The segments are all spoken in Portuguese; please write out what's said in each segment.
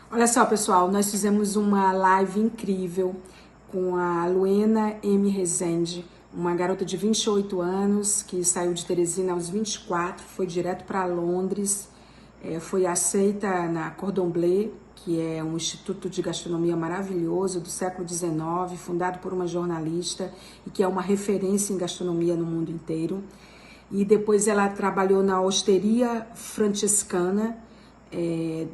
Olha só, pessoal, nós fizemos uma live incrível com a Luena M. Rezende, uma garota de 28 anos que saiu de Teresina aos 24, foi direto para Londres, foi aceita na Cordon Bleu, que é um instituto de gastronomia maravilhoso do século XIX, fundado por uma jornalista e que é uma referência em gastronomia no mundo inteiro. E depois ela trabalhou na Osteria Francescana,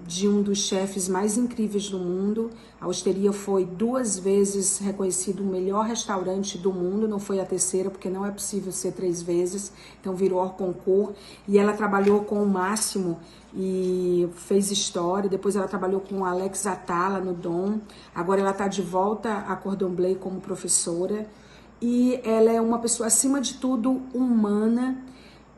de um dos chefes mais incríveis do mundo. A Osteria foi 2 vezes reconhecido o melhor restaurante do mundo, não foi a terceira, porque não é possível ser 3 vezes, então virou hors concours. E ela trabalhou com o Máximo e fez história. Depois ela trabalhou com o Alex Atala no Dom. Agora ela está de volta a Cordon Bleu como professora. E ela é uma pessoa, acima de tudo, humana,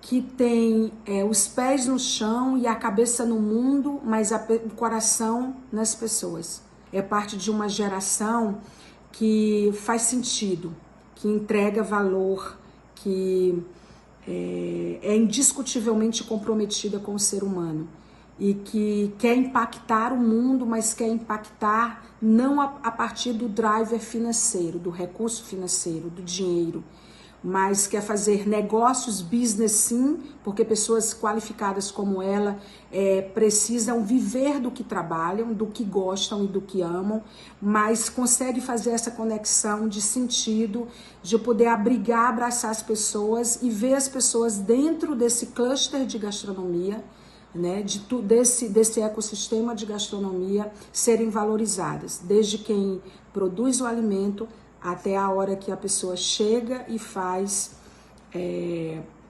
que tem os pés no chão e a cabeça no mundo, mas o coração nas pessoas. É parte de uma geração que faz sentido, que entrega valor, que é indiscutivelmente comprometida com o ser humano e que quer impactar o mundo, mas quer impactar não a partir do driver financeiro, do recurso financeiro, do dinheiro, mas quer fazer negócios, business sim, porque pessoas qualificadas como ela precisam viver do que trabalham, do que gostam e do que amam, mas consegue fazer essa conexão de sentido, de poder abrigar, abraçar as pessoas e ver as pessoas dentro desse cluster de gastronomia, né, desse ecossistema de gastronomia serem valorizadas, desde quem produz o alimento até a hora que a pessoa chega e faz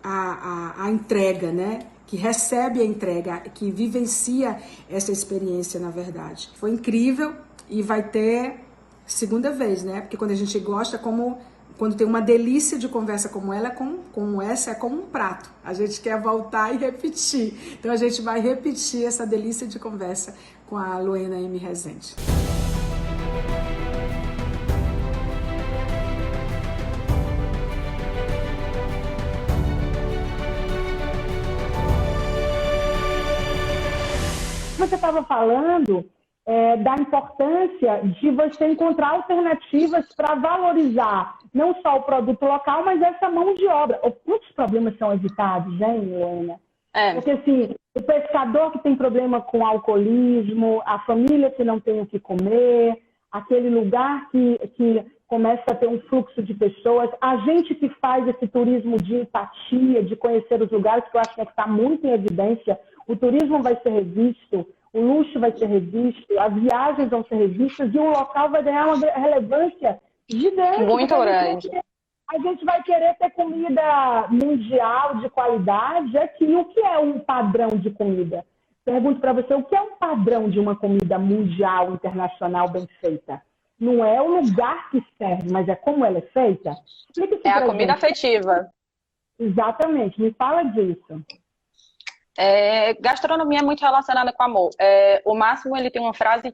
a entrega, né? Que recebe a entrega, que vivencia essa experiência, na verdade. Foi incrível e vai ter segunda vez, né? Porque quando a gente gosta, quando tem uma delícia de conversa como ela, como essa, é como um prato. A gente quer voltar e repetir. Então a gente vai repetir essa delícia de conversa com a Luena M. Rezende. Você estava falando da importância de você encontrar alternativas para valorizar não só o produto local, mas essa mão de obra. Muitos problemas são evitados, hein, Helena? Porque, assim, o pescador que tem problema com alcoolismo, a família que não tem o que comer, aquele lugar que começa a ter um fluxo de pessoas, a gente que faz esse turismo de empatia, de conhecer os lugares, que eu acho que está muito em evidência, o turismo vai ser revisto, o luxo vai ser revisto, as viagens vão ser revistas e o local vai ganhar uma relevância gigante. Muito grande. A gente vai querer ter comida mundial de qualidade aqui. O que é um padrão de comida? Pergunto para você, o que é um padrão de uma comida mundial, internacional, bem feita? Não é o lugar que serve, mas é como ela é feita? Explica isso É a pra comida gente. afetiva. Exatamente, me fala disso. Gastronomia é muito relacionada com amor. O Máximo, ele tem uma frase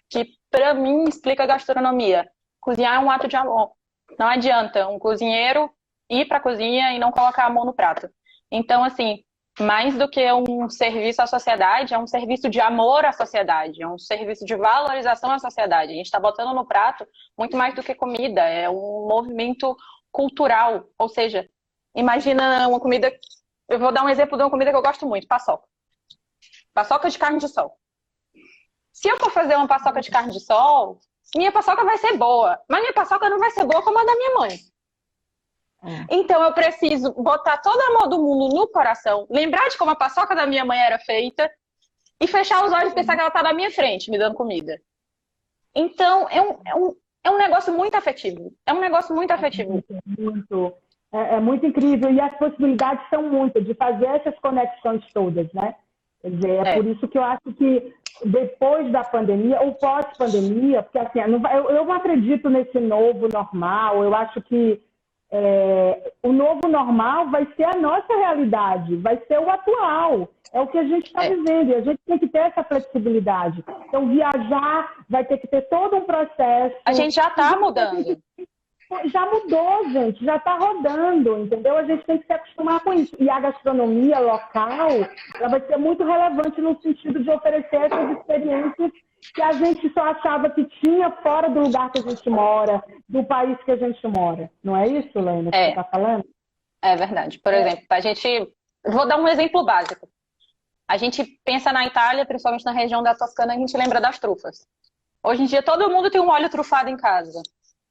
que, para mim, explica a gastronomia. Cozinhar é um ato de amor. Não adianta um cozinheiro ir para a cozinha e não colocar a mão no prato. Então, assim, mais do que um serviço à sociedade, é um serviço de amor à sociedade, é um serviço de valorização à sociedade. A gente está botando no prato muito mais do que comida, é um movimento cultural. Ou seja, imagina uma comida. Eu vou dar um exemplo de uma comida que eu gosto muito, paçoca. Paçoca de carne de sol. Se eu for fazer uma paçoca de carne de sol, minha paçoca vai ser boa, mas minha paçoca não vai ser boa como a da minha mãe. Então eu preciso botar todo o amor do mundo no coração, lembrar de como a paçoca da minha mãe era feita e fechar os olhos e pensar que ela está na minha frente, me dando comida. Então é um negócio muito afetivo. É um negócio muito afetivo. Muito. É muito incrível. E as possibilidades são muitas de fazer essas conexões todas, né? Quer dizer, por isso que eu acho que depois da pandemia, ou pós-pandemia, porque assim, eu não acredito nesse novo normal, eu acho que o novo normal vai ser a nossa realidade, vai ser o atual, é o que a gente está vivendo, e a gente tem que ter essa flexibilidade. Então, viajar vai ter que ter todo um processo. A gente já está mudando. já mudou, gente, já está rodando, entendeu? A gente tem que se acostumar com isso. E a gastronomia local, ela vai ser muito relevante no sentido de oferecer essas experiências que a gente só achava que tinha fora do lugar que a gente mora, do país que a gente mora. Não é isso, Lena, que você está falando? É verdade. Por exemplo, a gente... Vou dar um exemplo básico. A gente pensa na Itália, principalmente na região da Toscana, a gente lembra das trufas. Hoje em dia todo mundo tem um óleo trufado em casa.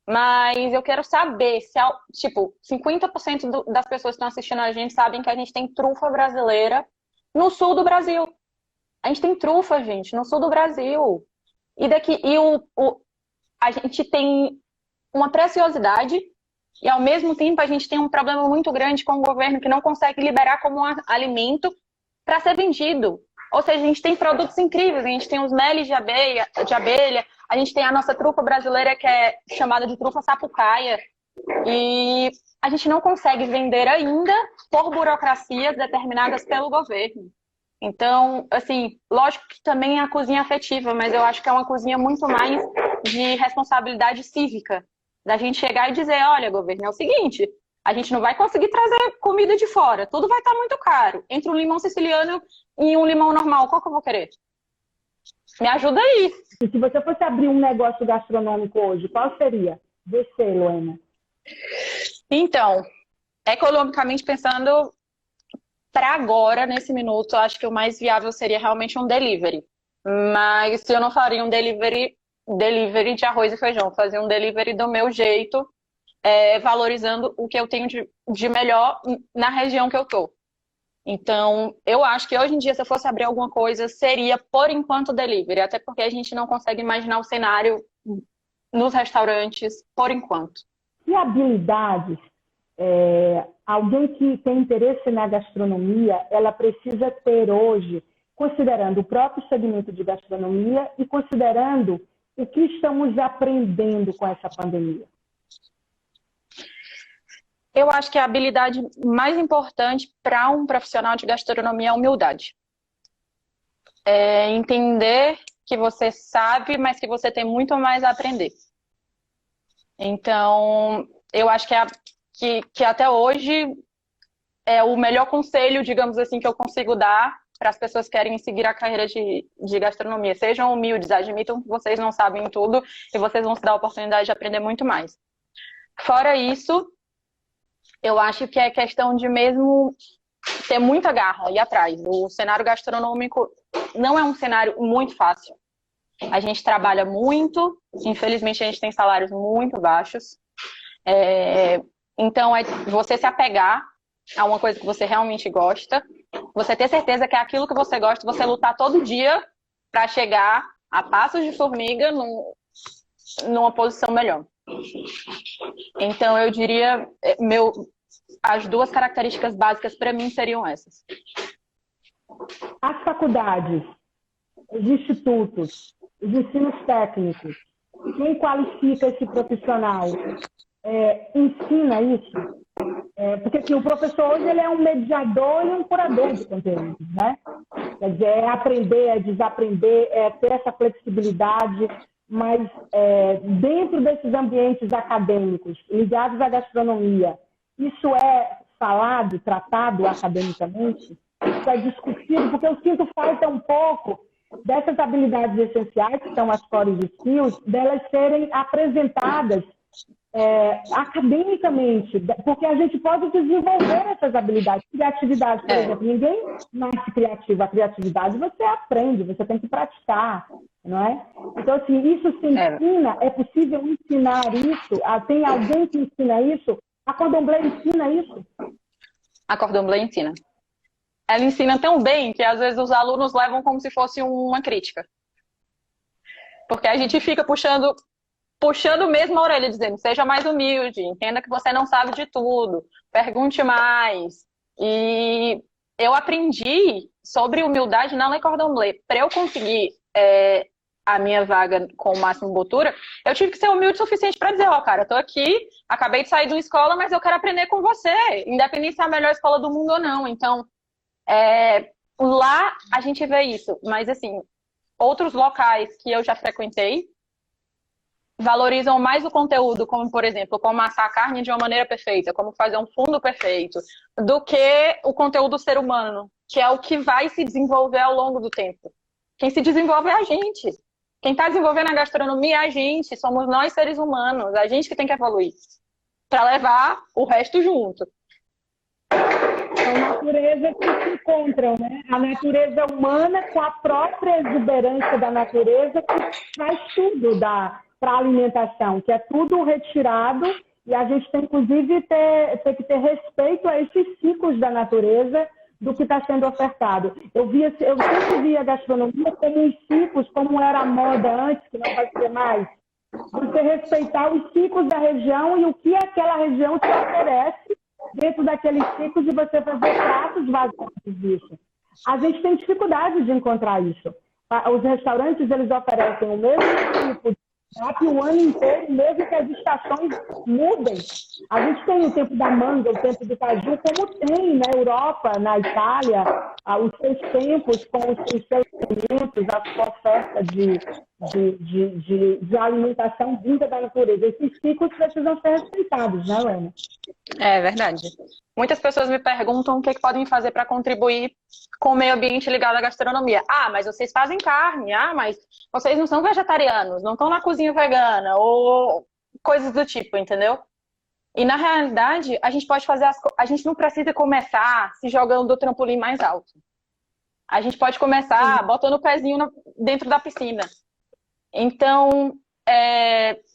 Mas eu quero saber se, tipo, 50% das pessoas que estão assistindo a gente sabem que a gente tem trufa brasileira no sul do Brasil. A gente tem trufa, gente, no sul do Brasil. A gente tem uma preciosidade e, ao mesmo tempo, a gente tem um problema muito grande com o governo que não consegue liberar como um alimento para ser vendido. Ou seja, a gente tem produtos incríveis, a gente tem os meles de abelha, a gente tem a nossa trufa brasileira que é chamada de trufa sapucaia. E a gente não consegue vender ainda por burocracias determinadas pelo governo. Então, assim, lógico que também é a cozinha afetiva, mas eu acho que é uma cozinha muito mais de responsabilidade cívica. Da gente chegar e dizer, olha, governo, é o seguinte, a gente não vai conseguir trazer comida de fora, tudo vai estar muito caro. Entre um limão siciliano e um limão normal, qual que eu vou querer? Me ajuda aí. E se você fosse abrir um negócio gastronômico hoje, qual seria? Você, Luana. Então, economicamente pensando, para agora, nesse minuto, acho que o mais viável seria realmente um delivery. Mas eu não faria um delivery de arroz e feijão. Fazia um delivery do meu jeito, valorizando o que eu tenho de melhor na região que eu tô. Então, eu acho que hoje em dia, se eu fosse abrir alguma coisa, seria, por enquanto, delivery. Até porque a gente não consegue imaginar o cenário nos restaurantes, por enquanto. E habilidades? Alguém que tem interesse na gastronomia, ela precisa ter hoje, considerando o próprio segmento de gastronomia e considerando o que estamos aprendendo com essa pandemia. Eu acho que a habilidade mais importante para um profissional de gastronomia é a humildade. É entender que você sabe, mas que você tem muito mais a aprender. Então, eu acho que até hoje é o melhor conselho, digamos assim, que eu consigo dar para as pessoas que querem seguir a carreira de gastronomia. Sejam humildes, admitam que vocês não sabem tudo e vocês vão se dar a oportunidade de aprender muito mais. Fora isso, eu acho que é questão de mesmo ter muita garra e ir atrás. O cenário gastronômico não é um cenário muito fácil. A gente trabalha muito, infelizmente a gente tem salários muito baixos. Então, é você se apegar a uma coisa que você realmente gosta, você ter certeza que é aquilo que você gosta, você lutar todo dia para chegar a passos de formiga numa posição melhor. Então, eu diria, as duas características básicas para mim seriam essas. As faculdades, os institutos, os ensinos técnicos, quem qualifica esse profissional ensina isso? Porque assim, o professor hoje ele é um mediador e um curador de conteúdo, né? Quer dizer, é aprender, é desaprender, é ter essa flexibilidade, mas dentro desses ambientes acadêmicos ligados à gastronomia, isso é falado, tratado academicamente? Isso é discutido? Porque eu sinto falta um pouco dessas habilidades essenciais, que são as core skills, delas serem apresentadas academicamente, porque a gente pode desenvolver essas habilidades. Criatividade, por exemplo, ninguém nasce criativo. A criatividade você aprende, você tem que praticar, não é? Então, assim, isso se ensina, é possível ensinar isso? Tem alguém que ensina isso? A Cordon Bleu ensina isso? A Cordon Bleu ensina. Ela ensina tão bem que às vezes os alunos levam como se fosse uma crítica. Porque a gente fica puxando mesmo a orelha, dizendo, seja mais humilde, entenda que você não sabe de tudo, pergunte mais. E eu aprendi sobre humildade na Le Cordon Bleu. Para eu conseguir a minha vaga com o Máximo Bottura, eu tive que ser humilde o suficiente para dizer, cara, eu tô aqui, acabei de sair de uma escola, mas eu quero aprender com você, independente se é a melhor escola do mundo ou não. Então, lá a gente vê isso. Mas, assim, outros locais que eu já frequentei, valorizam mais o conteúdo, como, por exemplo, como assar a carne de uma maneira perfeita, como fazer um fundo perfeito, do que o conteúdo do ser humano, que é o que vai se desenvolver ao longo do tempo. Quem se desenvolve é a gente. Quem está desenvolvendo a gastronomia é a gente, somos nós seres humanos, a gente que tem que evoluir, para levar o resto junto. São naturezas que se encontram, né? A natureza humana com a própria exuberância da natureza que faz tudo para a alimentação, que é tudo retirado, e a gente tem, inclusive, que ter respeito a esses ciclos da natureza do que está sendo ofertado. Eu sempre via a gastronomia como os ciclos, como era a moda antes, que não vai ser mais. Você respeitar os ciclos da região e o que aquela região te oferece dentro daqueles ciclos e você fazer pratos vazios disso. A gente tem dificuldade de encontrar isso. Os restaurantes, eles oferecem o mesmo tipo de prato o ano inteiro, mesmo que as estações mudem. A gente tem o tempo da manga, o tempo do caju, como tem na Europa, na Itália, os seus tempos com os seus alimentos, a sua oferta de alimentação vinda da natureza. Esses ciclos precisam ser respeitados, né, Lena? É verdade. Muitas pessoas me perguntam o que podem fazer para contribuir com o meio ambiente ligado à gastronomia. Ah, mas vocês fazem carne. Ah, mas vocês não são vegetarianos, não estão na cozinha vegana, ou coisas do tipo, entendeu? E na realidade, a gente pode fazer a gente não precisa começar se jogando do trampolim mais alto. A gente pode começar botando o pezinho dentro da piscina. Então,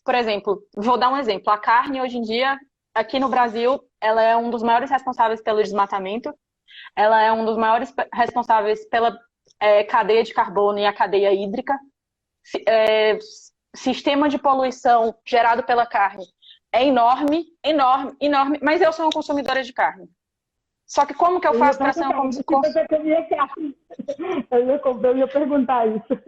por exemplo, vou dar um exemplo. A carne, hoje em dia, aqui no Brasil, ela é um dos maiores responsáveis pelo desmatamento. Ela é um dos maiores responsáveis pela cadeia de carbono e a cadeia hídrica. Sistema de poluição gerado pela carne é enorme, enorme, enorme. Mas eu sou uma consumidora de carne. Só que como que eu faço para ser uma consumidora? Eu ia perguntar isso.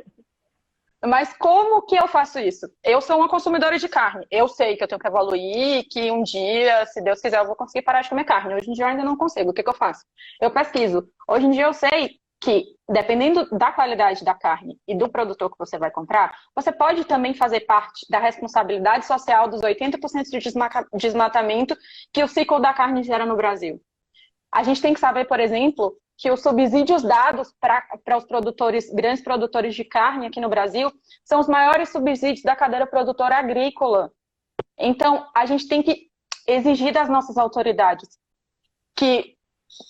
Mas como que eu faço isso? Eu sou uma consumidora de carne. Eu sei que eu tenho que evoluir, que um dia, se Deus quiser, eu vou conseguir parar de comer carne. Hoje em dia eu ainda não consigo. O que eu faço? Eu pesquiso. Hoje em dia eu sei que, dependendo da qualidade da carne e do produtor que você vai comprar, você pode também fazer parte da responsabilidade social dos 80% de desmatamento que o ciclo da carne gera no Brasil. A gente tem que saber, por exemplo, que os subsídios dados para os grandes produtores de carne aqui no Brasil são os maiores subsídios da cadeia produtora agrícola. Então, a gente tem que exigir das nossas autoridades que,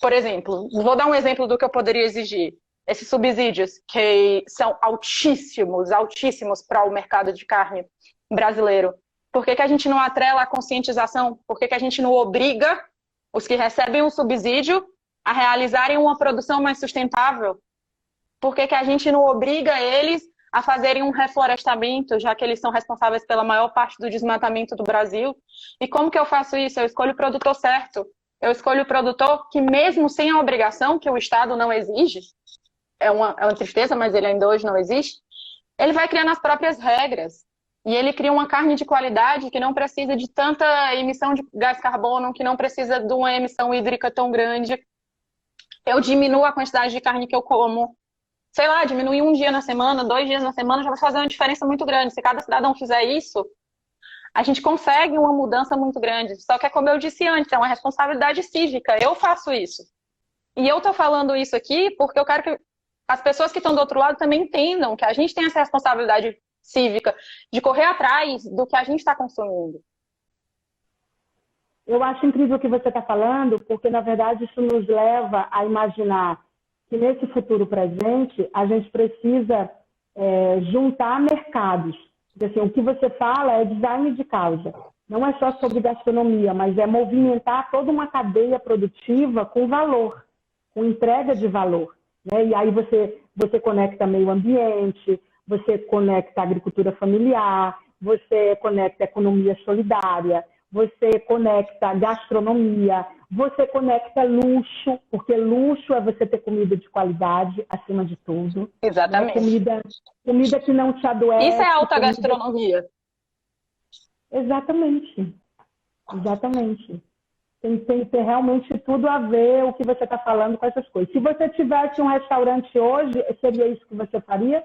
por exemplo, vou dar um exemplo do que eu poderia exigir. Esses subsídios que são altíssimos, altíssimos para o mercado de carne brasileiro. Por que a gente não atrela a conscientização? Por que a gente não obriga os que recebem um subsídio a realizarem uma produção mais sustentável? Por que a gente não obriga eles a fazerem um reflorestamento, já que eles são responsáveis pela maior parte do desmatamento do Brasil? E como que eu faço isso? Eu escolho o produtor certo. Eu escolho o produtor que, mesmo sem a obrigação, que o Estado não exige, é uma tristeza, mas ele ainda hoje não existe, ele vai criando as próprias regras. E ele cria uma carne de qualidade que não precisa de tanta emissão de gás carbono, que não precisa de uma emissão hídrica tão grande. Eu diminuo a quantidade de carne que eu como. Sei lá, diminuir um dia na semana, 2 dias na semana, já vai fazer uma diferença muito grande. Se cada cidadão fizer isso, a gente consegue uma mudança muito grande. Só que é como eu disse antes, é uma responsabilidade cívica. Eu faço isso. E eu estou falando isso aqui porque eu quero que as pessoas que estão do outro lado também entendam que a gente tem essa responsabilidade cívica de correr atrás do que a gente está consumindo. Eu acho incrível o que você está falando, porque, na verdade, isso nos leva a imaginar que, nesse futuro presente, a gente precisa juntar mercados. Porque, assim, o que você fala é design de causa. Não é só sobre gastronomia, mas é movimentar toda uma cadeia produtiva com valor, com entrega de valor. Né? E aí você conecta meio ambiente, você conecta agricultura familiar, você conecta economia solidária, você conecta gastronomia, você conecta luxo, porque luxo é você ter comida de qualidade acima de tudo. Exatamente. Né? Comida que não te adoece. Isso é alta gastronomia. Exatamente. Exatamente. Tem que ter realmente tudo a ver o que você está falando com essas coisas. Se você tivesse um restaurante hoje, seria isso que você faria?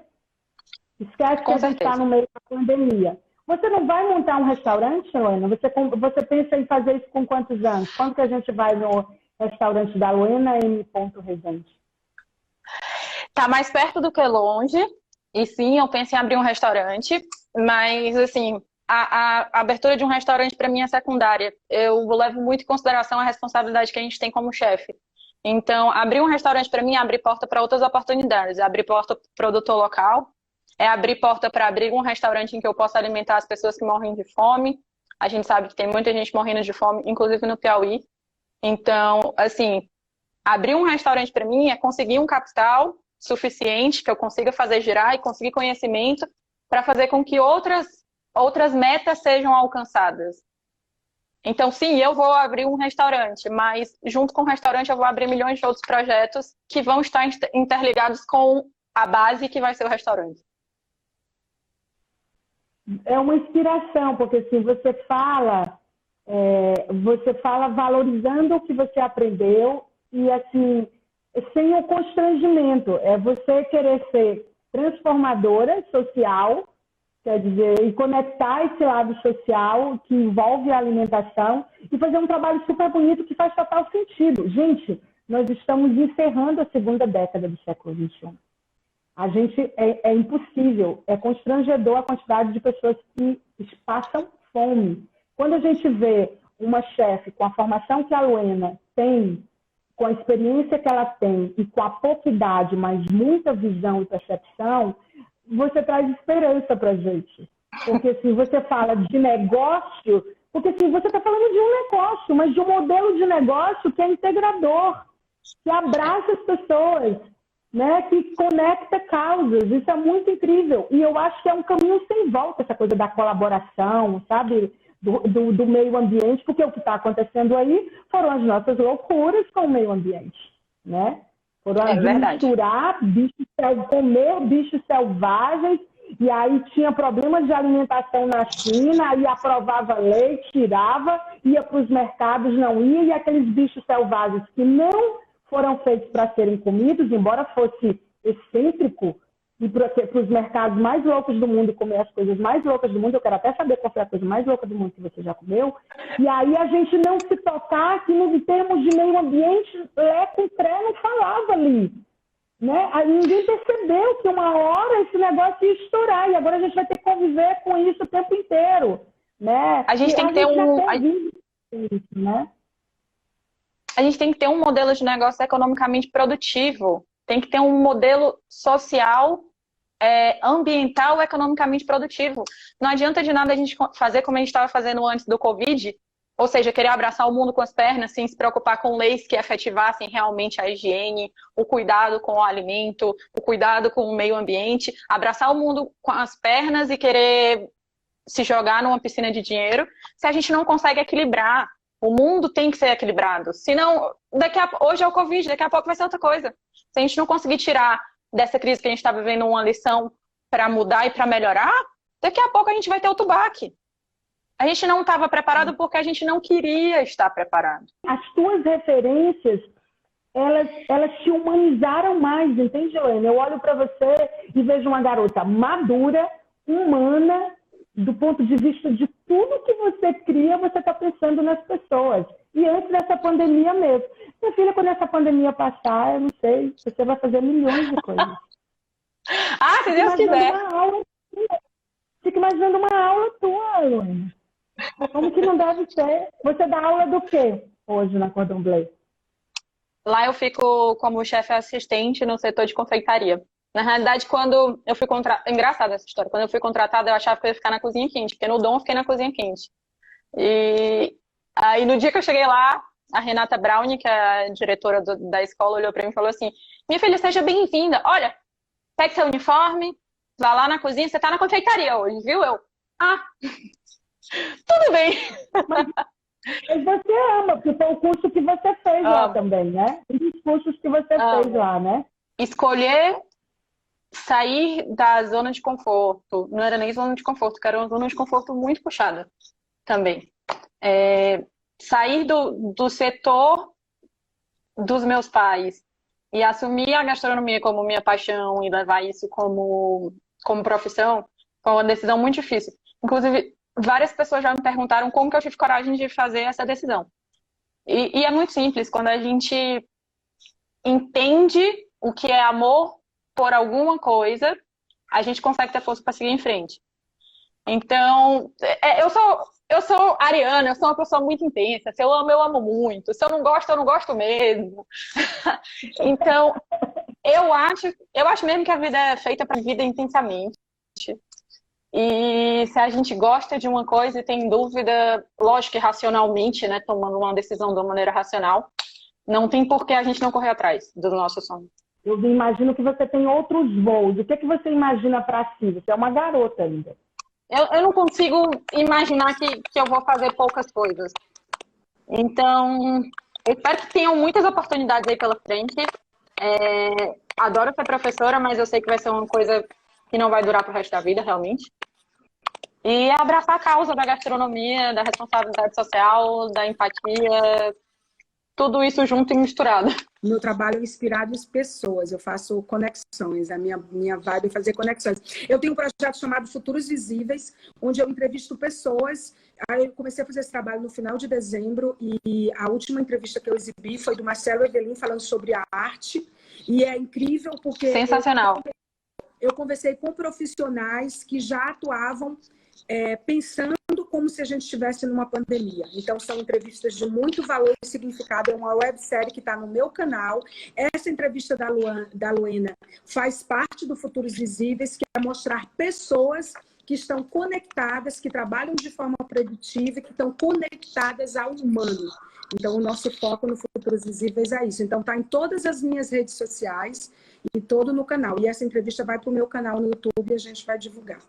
Esquece que a gente está no meio da pandemia. Você não vai montar um restaurante, Luena? Você pensa em fazer isso com quantos anos? Quando que a gente vai no restaurante da Luena M. Rezende? Tá mais perto do que longe. E sim, eu penso em abrir um restaurante, mas assim, a abertura de um restaurante para mim é secundária. Eu levo muito em consideração a responsabilidade que a gente tem como chefe. Então, abrir um restaurante para mim é abrir porta para outras oportunidades, é abrir porta para o produtor local, é abrir porta para abrir um restaurante em que eu possa alimentar as pessoas que morrem de fome. A gente sabe que tem muita gente morrendo de fome, inclusive no Piauí. Então, assim, abrir um restaurante para mim é conseguir um capital suficiente que eu consiga fazer girar e conseguir conhecimento para fazer com que outras metas sejam alcançadas. Então, sim, eu vou abrir um restaurante, mas junto com o restaurante eu vou abrir milhões de outros projetos que vão estar interligados com a base que vai ser o restaurante. É uma inspiração, porque assim, você fala valorizando o que você aprendeu e assim, sem o constrangimento. É você querer ser transformadora social, quer dizer, e conectar esse lado social que envolve a alimentação e fazer um trabalho super bonito que faz total sentido. Gente, nós estamos encerrando a segunda década do século XXI. A gente é impossível, é constrangedor a quantidade de pessoas que passam fome. Quando a gente vê uma chefe com a formação que a Luena tem, com a experiência que ela tem e com a pouca idade, mas muita visão e percepção, você traz esperança para a gente. Porque assim, você fala de negócio, porque assim, você está falando de um negócio, mas de um modelo de negócio que é integrador, que abraça as pessoas, né, que conecta causas. Isso é muito incrível. E eu acho que é um caminho sem volta essa coisa da colaboração, sabe? Do meio ambiente, porque o que está acontecendo aí foram as nossas loucuras com o meio ambiente, né? Foram misturar comer bichos selvagens, e aí tinha problemas de alimentação na China, aí aprovava lei, tirava, ia para os mercados, não ia, e aqueles bichos selvagens que não foram feitos para serem comidos, embora fosse excêntrico, e para os mercados mais loucos do mundo comer as coisas mais loucas do mundo, eu quero até saber qual foi a coisa mais louca do mundo que você já comeu, e aí a gente não se tocar que em termos de meio ambiente, Lé com Cré não falava ali. Né? Aí ninguém percebeu que uma hora esse negócio ia estourar, e agora a gente vai ter que conviver com isso o tempo inteiro. Né? A gente tem que ter né? A gente tem que ter um modelo de negócio economicamente produtivo, tem que ter um modelo social, ambiental, economicamente produtivo. Não adianta de nada a gente fazer como a gente estava fazendo antes do Covid, ou seja, querer abraçar o mundo com as pernas sem se preocupar com leis que efetivassem realmente a higiene, o cuidado com o alimento, o cuidado com o meio ambiente, abraçar o mundo com as pernas e querer se jogar numa piscina de dinheiro, se a gente não consegue equilibrar. O mundo tem que ser equilibrado. Senão, hoje é o Covid, daqui a pouco vai ser outra coisa. Se a gente não conseguir tirar dessa crise que a gente está vivendo uma lição para mudar e para melhorar, daqui a pouco a gente vai ter outro baque. A gente não estava preparado porque a gente não queria estar preparado. As tuas referências, elas te humanizaram mais, entende, Helena? Eu olho para você e vejo uma garota madura, humana, do ponto de vista de tudo que você cria, você está pensando nas pessoas. E antes dessa pandemia mesmo. Minha filha, quando essa pandemia passar, eu não sei, você vai fazer milhões de coisas. Ah, se Deus quiser. Fica imaginando uma aula tua, Luana. Como que não deve ser? Você dá aula do quê hoje na Cordon Bleu? Lá eu fico como chefe assistente no setor de confeitaria. Na realidade, quando eu fui contratada... Engraçada essa história. Quando eu fui contratada, eu achava que eu ia ficar na cozinha quente. Porque no Dom eu fiquei na cozinha quente. E aí, no dia que eu cheguei lá, a Renata Browne, que é a diretora da escola, olhou pra mim e falou assim: minha filha, seja bem-vinda. Olha, pegue seu uniforme, vá lá na cozinha. Você tá na confeitaria hoje, viu? Tudo bem. Mas você ama, porque foi o curso que você fez lá também, né? Os cursos que você fez lá, né? Escolher sair da zona de conforto. Não era nem zona de conforto, que era uma zona de conforto muito puxada também. Sair do setor dos meus pais e assumir a gastronomia como minha paixão e levar isso como profissão foi uma decisão muito difícil. Inclusive, várias pessoas já me perguntaram como que eu tive coragem de fazer essa decisão. E é muito simples, quando a gente entende o que é amor por alguma coisa, a gente consegue ter força para seguir em frente. Então, eu sou ariana, eu sou uma pessoa muito intensa. Se eu amo muito. Se eu não gosto mesmo. Então, eu acho mesmo que a vida é feita para vida intensamente. E se a gente gosta de uma coisa e tem dúvida, lógico que racionalmente, né, tomando uma decisão de uma maneira racional, não tem por que a gente não correr atrás do nosso sonho. Eu imagino que você tem outros voos. O que você imagina para si? Você é uma garota ainda. Eu não consigo imaginar que eu vou fazer poucas coisas. Então, eu espero que tenham muitas oportunidades aí pela frente. Adoro ser professora, mas eu sei que vai ser uma coisa que não vai durar pro resto da vida, realmente. E abraçar a causa da gastronomia, da responsabilidade social, da empatia, tudo isso junto e misturado. Meu trabalho é inspirado em pessoas, eu faço conexões, a minha vibe é fazer conexões. Eu tenho um projeto chamado Futuros Visíveis, onde eu entrevisto pessoas. Aí eu comecei a fazer esse trabalho no final de dezembro e a última entrevista que eu exibi foi do Marcelo Evelyn falando sobre a arte. E é incrível porque... Sensacional. Eu conversei com profissionais que já atuavam pensando como se a gente estivesse numa pandemia. Então, são entrevistas de muito valor e significado. É uma websérie que está no meu canal. Essa entrevista da Luena faz parte do Futuros Visíveis, que é mostrar pessoas que estão conectadas, que trabalham de forma produtiva, que estão conectadas ao humano. Então, o nosso foco no Futuros Visíveis é isso. Então, está em todas as minhas redes sociais e todo no canal. E essa entrevista vai para o meu canal no YouTube e a gente vai divulgar.